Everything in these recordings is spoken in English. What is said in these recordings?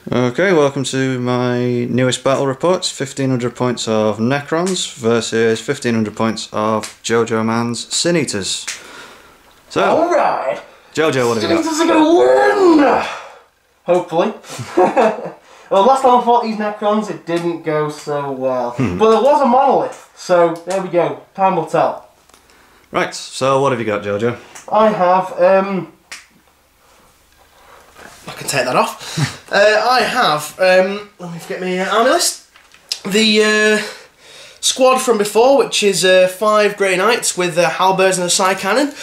Okay, welcome to my newest battle reports. 1500 points of Necrons versus 1500 points of Jojo Man's Sin Eaters. So, alright! Jojo, what have you got? Sin Eaters are gonna win! Hopefully. Well, last time I fought these Necrons, it didn't go so well. But there was a monolith, so there we go. Time will tell. Right, so what have you got, Jojo? I have, I can take that off. I have, let me get my army list. The squad from before, which is 5 Grey Knights with halberds and a side cannon,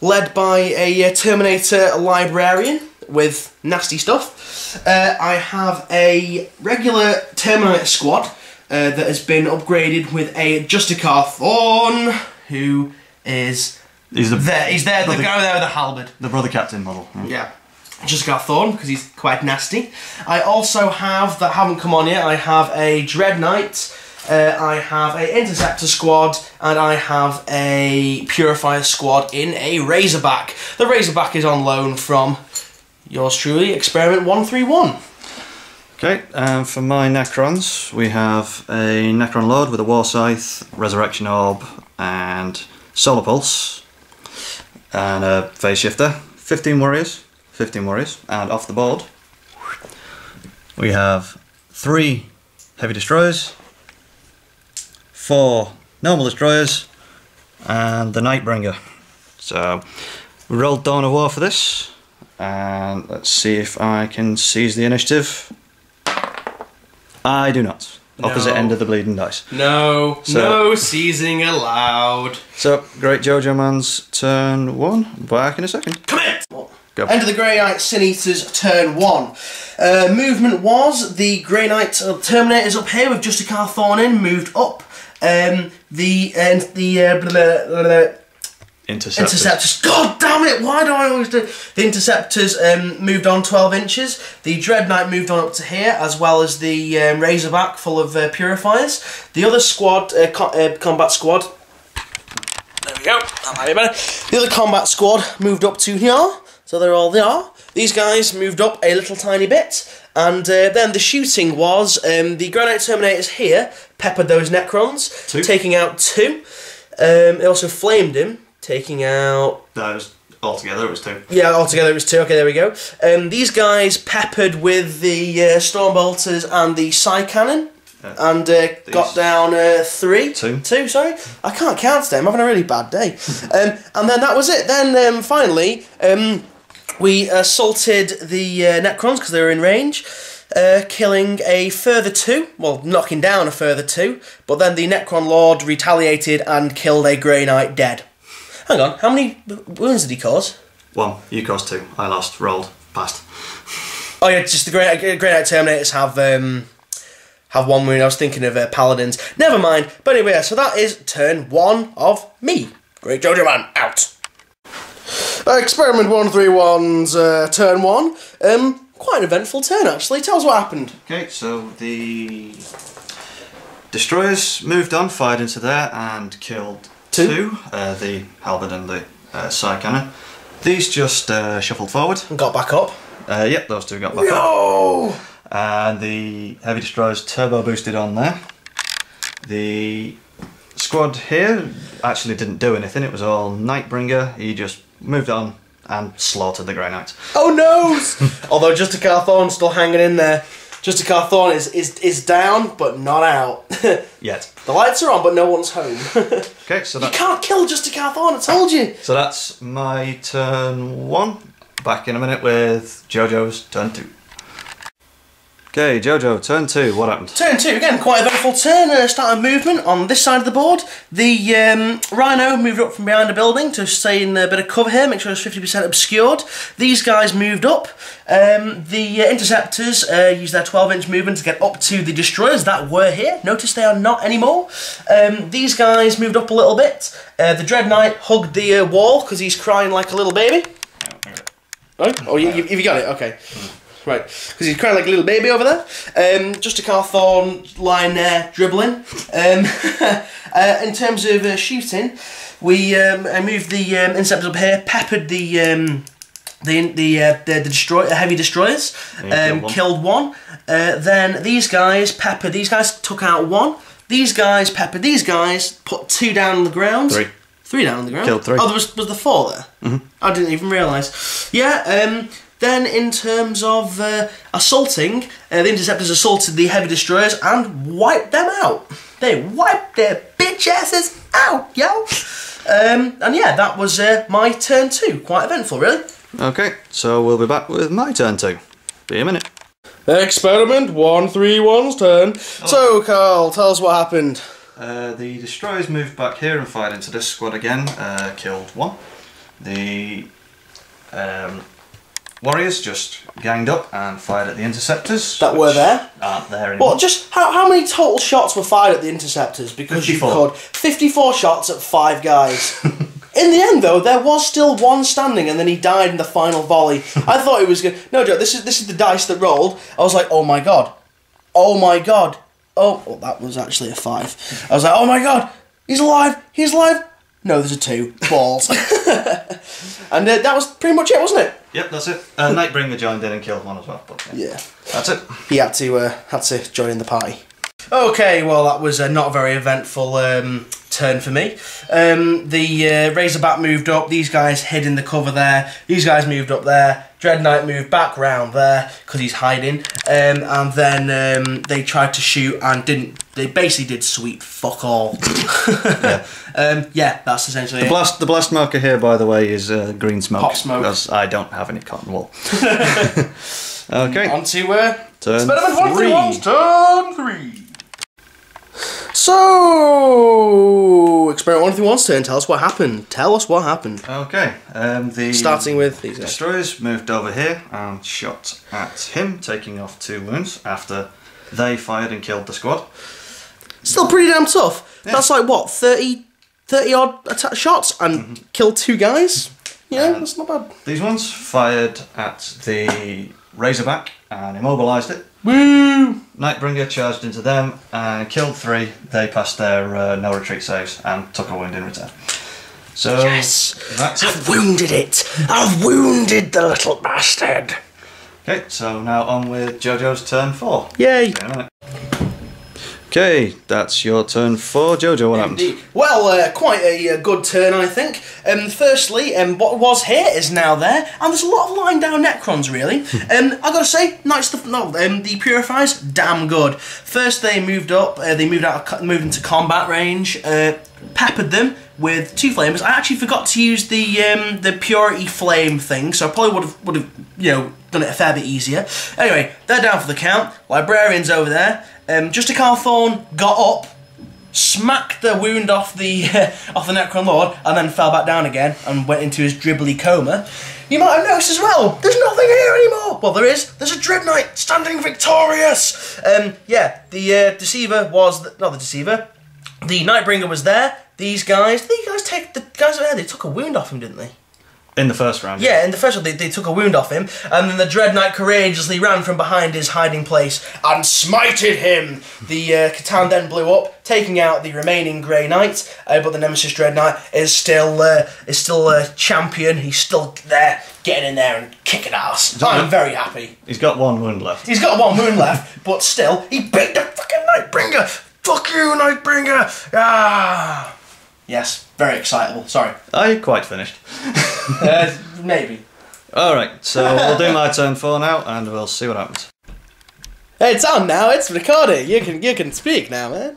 led by a Terminator librarian with nasty stuff. I have a regular Terminator squad that has been upgraded with a Justicar Thorn, who is He's there, the guy there with the halberd. The brother captain model. Yeah. Just got Thorn, because he's quite nasty. I also have, that haven't come on yet, I have a Dread Knight, I have a Interceptor squad, and I have a Purifier squad in a Razorback. The Razorback is on loan from yours truly, Experiment 131. Okay, for my Necrons, we have a Necron Lord with a War Scythe, Resurrection Orb, and Solar Pulse, and a Phase Shifter. 15 warriors, and off the board we have 3 Heavy Destroyers, 4 Normal Destroyers, and the Nightbringer. So we rolled Dawn of War for this, and let's see if I can seize the initiative. I do not. Opposite end of the bleeding dice. No, no seizing allowed. So, Great Jojo Man's turn 1. Back in a second. Come in! Go. End of the Grey Knight Sin Eaters turn 1. Movement was the Grey Knight Terminators up here with Justicar Thorn in, moved up. Interceptors. God damn it! Why do I always do? The Interceptors moved on 12 inches. The Dread Knight moved on up to here, as well as the Razorback full of Purifiers. The other squad, combat squad. There we go. That might be better. The other combat squad moved up to here. So they're all there. These guys moved up a little tiny bit. And then the shooting was the Grey Knight Terminators here peppered those Necrons, taking out 2. It also flamed him, taking out... Altogether it was 2. Yeah, altogether it was 2. Okay, there we go. These guys peppered with the Stormbolters and the Psy Cannon. And got down 3. 2, sorry. I can't count today, I'm having a really bad day. And then that was it. Then finally, we assaulted the Necrons because they were in range, killing a further 2, well, knocking down a further 2, but then the Necron Lord retaliated and killed a Grey Knight dead. Hang on, how many wounds did he cause? 1. You caused 2. I lost, rolled, passed. Oh yeah, just the Grey Knight Terminators have 1 wound. I was thinking of Paladins. Never mind. But anyway, so that is turn 1 of me. Great Jojo Man, out. Experiment 131's turn 1. Quite an eventful turn, actually. Tell us what happened. Okay, so the Destroyers moved on, fired into there, and killed 2. The Halberd and the Side Cannon. These just shuffled forward. And got back up. Yep, those 2 got back up. And the Heavy Destroyers turbo boosted on there. The squad here actually didn't do anything. It was all Nightbringer. He just moved on and slaughtered the Grey Knights. Oh no! Although Justicar Thorn's still hanging in there. Justicar Thorn is down, but not out. Yet. The lights are on, but no one's home. Okay, so you can't kill Justicar Thorn, I told you! So that's my turn 1. Back in a minute with Jojo's turn 2. Okay, Jojo, turn 2, what happened? Turn 2, again, quite a eventful turn. Started movement on this side of the board. The Rhino moved up from behind a building to stay in a bit of cover here, make sure it's 50% obscured. These guys moved up. The Interceptors used their 12-inch movement to get up to the Destroyers that were here. Notice they are not anymore. These guys moved up a little bit. The Dread Knight hugged the wall because he's crying like a little baby. Oh, you got it? Okay. Right, because he's crying like a little baby over there. Justicar Thorn lying there, dribbling. In terms of shooting, we moved the Interceptors up here, peppered the the heavy destroyers, killed one. Then these guys peppered. These guys took out one. These guys peppered. These guys put 2 down on the ground. 3 down on the ground. Killed 3. Oh, there was the 4 there. Mm-hmm. I didn't even realise. Yeah. Then in terms of assaulting, the interceptors assaulted the heavy destroyers and wiped them out. They wiped their bitch asses out, yo. And yeah, that was my turn 2. Quite eventful, really. Okay, so we'll be back with my turn 2. Be a minute. Experiment 131's turn. So, Carl, tell us what happened. The destroyers moved back here and fired into this squad again. Killed 1. The warriors just ganged up and fired at the interceptors. That were there? Aren't there anymore. Well, just how many total shots were fired at the interceptors? Because 54. You could 54 shots at 5 guys. In the end, though, there was still one standing, and then he died in the final volley. I thought it was good. No joke. This is the dice that rolled. I was like, oh my god, oh my god. Oh, well, that was actually a 5. I was like, oh my god, he's alive. He's alive. No, there's a 2. Balls. And that was pretty much it, wasn't it? Yep, that's it. Nightbringer joined in and killed 1 as well. But yeah, that's it. He had to join in the party. Okay, well that was not a very eventful turn for me. The Razorback moved up. These guys hid in the cover there. These guys moved up there. Dread Knight moved back round there because he's hiding. And then they tried to shoot and didn't. They basically did sweet fuck all. Yeah, that's essentially it. The blast marker here, by the way, is green smoke. Hot smoke. Because I don't have any cotton wool. Okay. On to turn Experiment 3. 131's turn 3. So, Experiment 131's turn. Tell us what happened. Tell us what happened. Okay. Starting with these guys. Destroyers moved over here and shot at him, taking off 2 wounds after they fired and killed the squad. Still pretty damn tough. Yeah. That's like, what, 30 odd shots and killed 2 guys? Yeah, that's not bad. These ones fired at the Razorback and immobilised it. Woo! Nightbringer charged into them and killed 3. They passed their no retreat saves and took a wound in return. So yes! That's it. I've wounded it! I've wounded the little bastard! Okay, so now on with Jojo's turn 4. Yay! Okay, that's your turn 4. Jojo, what happened? Well, quite a good turn, I think. Firstly, what was here is now there, and there's a lot of lying down Necrons, really. I gotta say, nice stuff. No, the Purifiers, damn good. First, they moved up. They moved into combat range. Peppered them with 2 flamers. I actually forgot to use the Purity Flame thing, so I probably would have done it a fair bit easier. Anyway, they're down for the count. Librarians over there. Justicar Thorn got up, smacked the wound off the Necron Lord, and then fell back down again and went into his dribbly coma. You might have noticed as well, there's nothing here anymore. Well, there is. There's a Dread Knight standing victorious. Yeah, the Deceiver was not the Deceiver. The Nightbringer was there. These guys they took a wound off him, didn't they? In the first round. Yeah, in the first round they took a wound off him, and then the Dread Knight courageously ran from behind his hiding place and smited him. The Catan then blew up, taking out the remaining Grey Knight, but the Nemesis Dread Knight is still a champion. He's still there, getting in there and kicking ass. I'm very happy. He's got 1 wound left. He's got 1 wound left, but still, he beat the fucking Nightbringer. Fuck you, Nightbringer! Ah. Yes, very excitable. Sorry. Are you quite finished? Maybe. Alright, so we'll do my turn 4 now and we'll see what happens. Hey, it's on now, it's recording. You can speak now, man.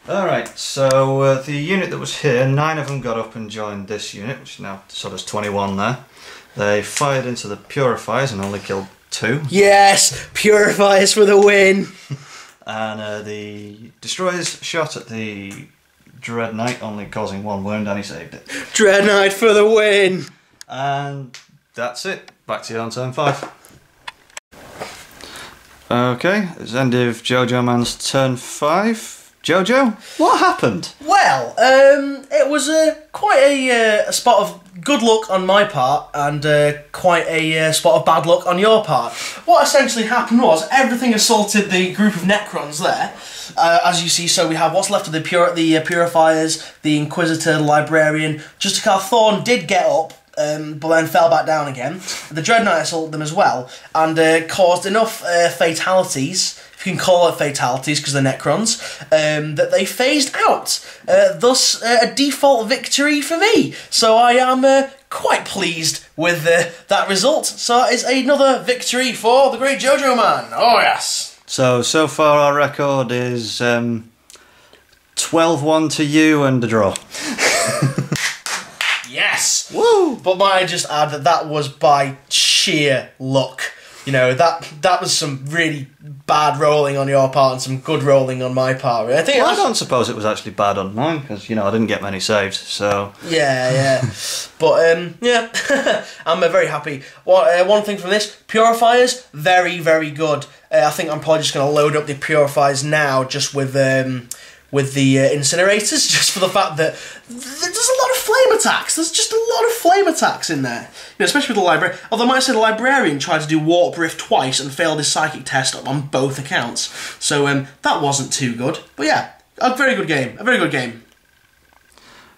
Alright, so the unit that was here, 9 of them got up and joined this unit, which now, so there's 21 there. They fired into the Purifiers and only killed 2. Yes! Purifiers for the win! And the Destroyers shot at the Dread Knight, only causing 1 wound, and he saved it. Dread Knight for the win! And that's it. Back to you on turn 5. Okay, it's the end of Jojo Man's turn 5. Jojo, what happened? Well, it was quite a spot of good luck on my part and quite a spot of bad luck on your part. What essentially happened was everything assaulted the group of Necrons there. As you see, so we have what's left of the Purifiers, the Inquisitor, the Librarian. Justicar Thorn did get up but then fell back down again. The Dread Knight assaulted them as well, and caused enough fatalities, if you can call it fatalities because they're Necrons, that they phased out. Thus, a default victory for me. So I am quite pleased with that result. So that is another victory for the Great Jojo Man. Oh yes. So far our record is 12-1 to you and a draw. Yes! Woo! But might I just add that was by sheer luck. You know, that was some really bad rolling on your part and some good rolling on my part. I think I don't suppose it was actually bad on mine, because, you know, I didn't get many saves, so... Yeah. But, yeah, I'm very happy. One thing from this, Purifiers, very, very good. I think I'm probably just going to load up the Purifiers now, just with the incinerators, just for the fact that there's a lot of flame attacks. There's just a lot of flame attacks in there. You know, especially with the librarian. Although I might say the librarian tried to do Warp Rift twice and failed his psychic test on both accounts. So that wasn't too good. But yeah, a very good game. A very good game.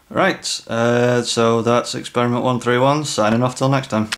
Right, so that's Experiment 131, signing off till next time.